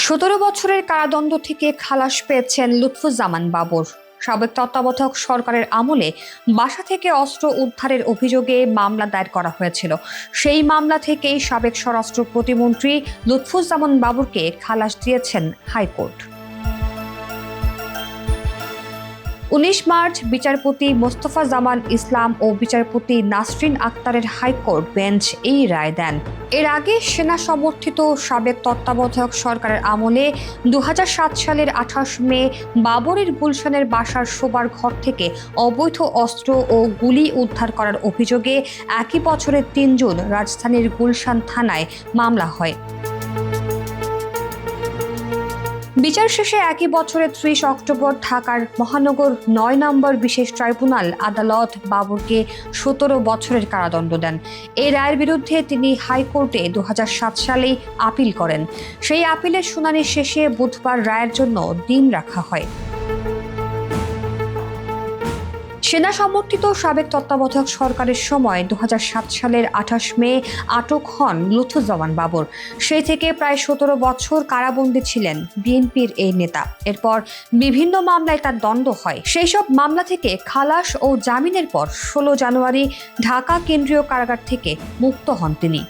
17 বছরের কারাদণ্ড থেকে খালাস পেয়েছেন লুৎফুজ্জামান বাবর। সাবেক তত্ত্বাবধায়ক সরকারের আমলে বাসা থেকে অস্ত্র উদ্ধারের অভিযোগে মামলা দায়ের করা হয়েছিল। সেই মামলা থেকেই সাবেক স্বরাষ্ট্র প্রতিমন্ত্রী লুৎফুজ্জামান বাবরকে খালাস দিয়েছেন হাইকোর্ট। 19 মার্চ বিচারপতি মোস্তফা জামান ইসলাম ও বিচারপতি নাসরিন আক্তারের হাইকোর্ট বেঞ্চ এই রায় দেন। এর আগে সেনা সমর্থিত সাবেক তত্ত্বাবধায়ক সরকারের আমলে 2007 সালের 28 মে বাবরের গুলশানের বাসার শোবার ঘর থেকে অবৈধ অস্ত্র ও গুলি উদ্ধার করার অভিযোগে একই বছরের 3 জুন রাজধানীর গুলশান থানায় মামলা হয়। বিচার শেষে একই বছরের 30 অক্টোবর ঢাকার মহানগর 9 নম্বর বিশেষ ট্রাইব্যুনাল আদালত বাবরকে 17 বছরের কারাদণ্ড দেন। এই রায়ের বিরুদ্ধে তিনি হাইকোর্টে 2007 সালেই আপিল করেন। সেই আপিলের শুনানি শেষে বুধবার রায়ের জন্য দিন রাখা হয়। সেনা সমর্থিত সাবেক তত্ত্বাবধায়ক সরকারের সময় 2007 সালের 28 মে আটক হন লুৎফুজ্জামান বাবর। সেই থেকে প্রায় 17 বছর কারাবন্দী ছিলেন বিএনপির এই নেতা। এরপর বিভিন্ন মামলায় তার দণ্ড হয়। সেই সব মামলা থেকে খালাস ও জামিনের পর 16 জানুয়ারি ঢাকা কেন্দ্রীয় কারাগার থেকে মুক্ত হন তিনি।